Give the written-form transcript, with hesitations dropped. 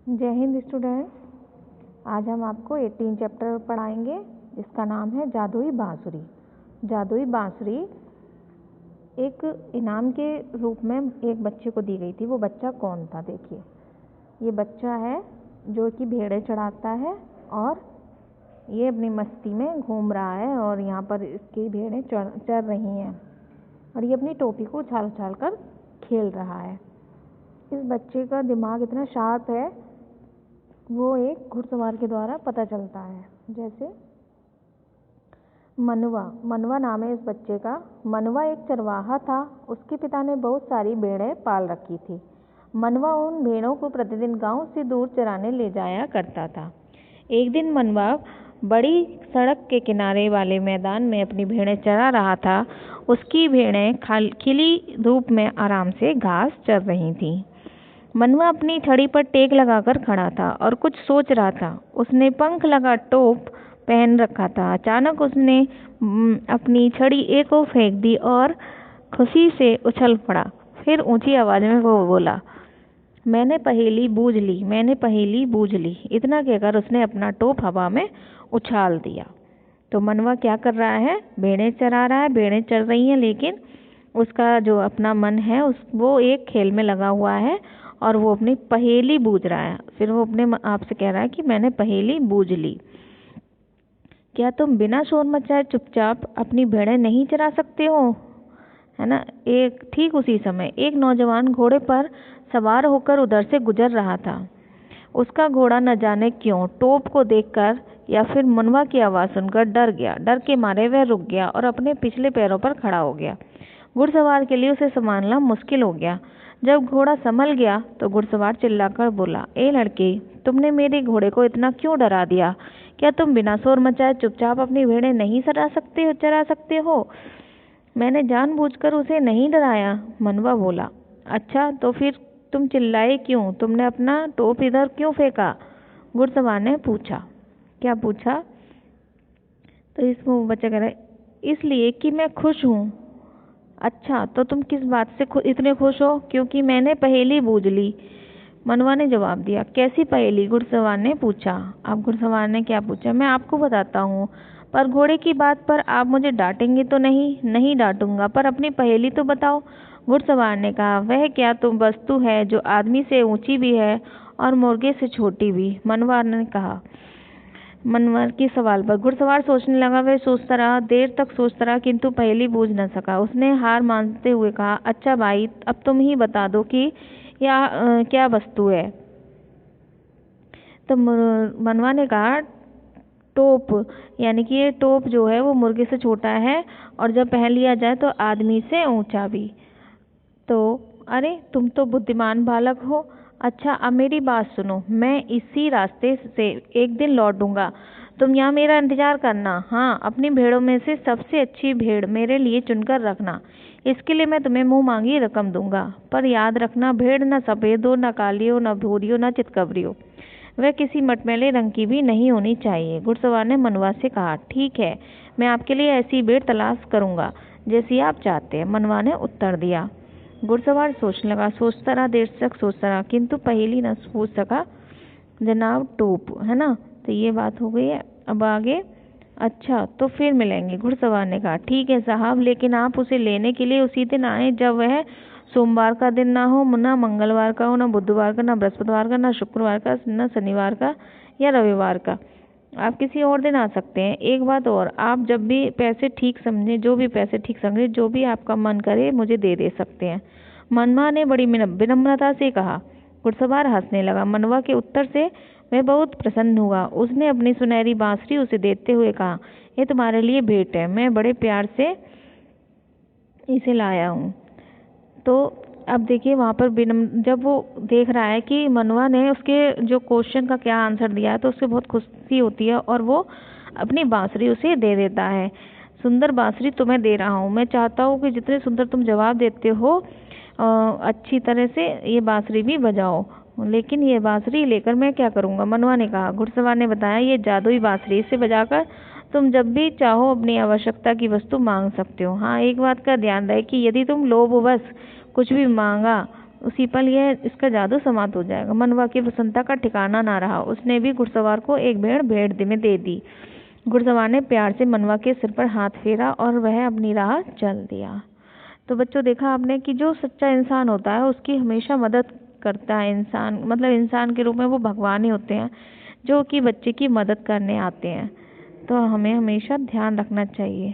जय हिंद स्टूडेंट्स। आज हम आपको 18 चैप्टर पढ़ाएंगे जिसका नाम है जादुई बांसुरी। जादुई बांसुरी एक इनाम के रूप में एक बच्चे को दी गई थी। वो बच्चा कौन था? देखिए, ये बच्चा है जो कि भेड़ें चढ़ाता है और ये अपनी मस्ती में घूम रहा है और यहाँ पर इसकी भेड़ें चर रही हैं और ये अपनी टोपी को उछाल उछाल कर खेल रहा है। इस बच्चे का दिमाग इतना शार्प है, वो एक घुड़सवार के द्वारा पता चलता है। जैसे मनवा नाम है इस बच्चे का। मनवा एक चरवाहा था। उसके पिता ने बहुत सारी भेड़ें पाल रखी थी। मनवा उन भेड़ों को प्रतिदिन गांव से दूर चराने ले जाया करता था। एक दिन मनवा बड़ी सड़क के किनारे वाले मैदान में अपनी भेड़ें चरा रहा था। उसकी भेड़ें खिली धूप में आराम से घास चर रही थीं। मनवा अपनी छड़ी पर टेक लगाकर खड़ा था और कुछ सोच रहा था। उसने पंख लगा टोप पहन रखा था। अचानक उसने अपनी छड़ी एक ओर फेंक दी और खुशी से उछल पड़ा। फिर ऊंची आवाज में वो बोला, मैंने पहेली बूझ ली, मैंने पहेली बूझ ली। इतना कहकर उसने अपना टोप हवा में उछाल दिया। तो मनवा क्या कर रहा है? भेड़ें चरा रहा है। भेड़ें चल रही हैं, लेकिन उसका जो अपना मन है वो एक खेल में लगा हुआ है और वो अपनी पहेली बूझ रहा है। फिर वो अपने आप से कह रहा है कि मैंने पहेली बूझ ली। क्या तुम बिना शोर मचाए चुपचाप अपनी भेड़ें नहीं चरा सकते हो? है ना। ठीक उसी समय एक नौजवान घोड़े पर सवार होकर उधर से गुजर रहा था। उसका घोड़ा न जाने क्यों टोप को देखकर या फिर मनवा की आवाज़ सुनकर डर गया। डर के मारे वह रुक गया और अपने पिछले पैरों पर खड़ा हो गया। घुड़सवार के लिए उसे संभालना मुश्किल हो गया। जब घोड़ा संभल गया तो घुड़सवार चिल्लाकर बोला, ए लड़के, तुमने मेरे घोड़े को इतना क्यों डरा दिया? क्या तुम बिना शोर मचाए चुपचाप अपनी भेड़ें नहीं चरा सकते हो? मैंने जानबूझकर उसे नहीं डराया, मनवा बोला। अच्छा, तो फिर तुम चिल्लाए क्यों? तुमने अपना टोप इधर क्यों फेंका? घुड़सवार ने पूछा। क्या पूछा? तो इसमें बच्चा कह रहा है, इसलिए कि मैं खुश हूँ। अच्छा, तो तुम किस बात से इतने खुश हो? क्योंकि मैंने पहेली बूझ ली, मनवा ने जवाब दिया। कैसी पहेली? घुड़सवार ने पूछा। अब घुड़सवार ने क्या पूछा मैं आपको बताता हूँ, पर घोड़े की बात पर आप मुझे डांटेंगे तो नहीं? नहीं डांटूंगा, पर अपनी पहेली तो बताओ। घुड़सवार ने कहा, वह क्या तुम वस्तु है जो आदमी से ऊंची भी है और मुर्गे से छोटी भी? मनवा ने कहा। मनवा के सवाल पर घुड़सवार सोचने लगा। वह सोचता रहा, देर तक सोचता रहा, किंतु पहेली बूझ न सका। उसने हार मानते हुए कहा, अच्छा भाई, अब तुम ही बता दो कि क्या वस्तु है? तो मनवा ने कहा, टोप, यानी कि ये टोप जो है वो मुर्गे से छोटा है और जब पहन लिया जाए तो आदमी से ऊंचा भी। तो अरे, तुम तो बुद्धिमान बालक हो। अच्छा, अब मेरी बात सुनो। मैं इसी रास्ते से एक दिन लौटूंगा। तुम यहाँ मेरा इंतजार करना। हाँ, अपनी भेड़ों में से सबसे अच्छी भेड़ मेरे लिए चुनकर रखना। इसके लिए मैं तुम्हें मुंह मांगी रकम दूंगा। पर याद रखना, भेड़ न सफ़ेद हो, न काली हो, न भूरी हो, न चितकबरी हो। वह किसी मटमैले रंग की भी नहीं होनी चाहिए। घुड़सवार ने मनवा से कहा, ठीक है, मैं आपके लिए ऐसी भेड़ तलाश करूंगा जैसी आप चाहते हैं, मनवा ने उत्तर दिया। घुड़सवार सोचने लगा। सोचता रहा, देर तक सोचता रहा, किंतु पहेली न पूछ सका। जनाब टोप, है ना। तो ये बात हो गई है। अब आगे। अच्छा, तो फिर मिलेंगे। घुड़सवार ने कहा, ठीक है साहब, लेकिन आप उसे लेने के लिए उसी दिन आए जब वह सोमवार का दिन ना हो, ना मंगलवार का हो, ना बुधवार का, ना बृहस्पतिवार का, ना शुक्रवार का, ना शनिवार का या रविवार का। आप किसी और दिन आ सकते हैं। एक बात और, आप जब भी पैसे ठीक समझे, जो भी पैसे ठीक समझे, जो भी आपका मन करे मुझे दे सकते हैं, मनवा ने बड़ी विनम्रता से कहा। घुड़सवार हंसने लगा। मनवा के उत्तर से वह बहुत प्रसन्न हुआ। उसने अपनी सुनहरी बांसुरी उसे देते हुए कहा, ये तुम्हारे लिए भेंट है, मैं बड़े प्यार से इसे लाया हूँ। तो अब देखिए, वहाँ पर जब वो देख रहा है कि मनवा ने उसके जो क्वेश्चन का क्या आंसर दिया है, तो उससे बहुत खुशी होती है और वो अपनी बांसुरी उसे दे देता है। सुंदर बांसुरी तुम्हें दे रहा हूँ। मैं चाहता हूँ कि जितने सुंदर तुम जवाब देते हो अच्छी तरह से ये बांसुरी भी बजाओ, लेकिन ये बांसुरी लेकर मैं क्या करूँगा? मनवा ने कहा। घुड़सवार ने बताया, ये जादुई बांसुरी, इसे बजाकर तुम जब भी चाहो अपनी आवश्यकता की वस्तु मांग सकते हो। हाँ, एक बात का ध्यान रहे कि यदि तुम लोभवश कुछ भी मांगा उसी पल यह इसका जादू समाप्त हो जाएगा। मनवा की प्रसन्नता का ठिकाना ना रहा। उसने भी घुड़सवार को एक भेड़ भेड़ में दे दी। घुड़सवार ने प्यार से मनवा के सिर पर हाथ फेरा और वह अपनी राह चल दिया। तो बच्चों देखा आपने कि जो सच्चा इंसान होता है उसकी हमेशा मदद करता है इंसान, मतलब इंसान के रूप में वो भगवान ही होते हैं जो कि बच्चे की मदद करने आते हैं। तो हमें हमेशा ध्यान रखना चाहिए।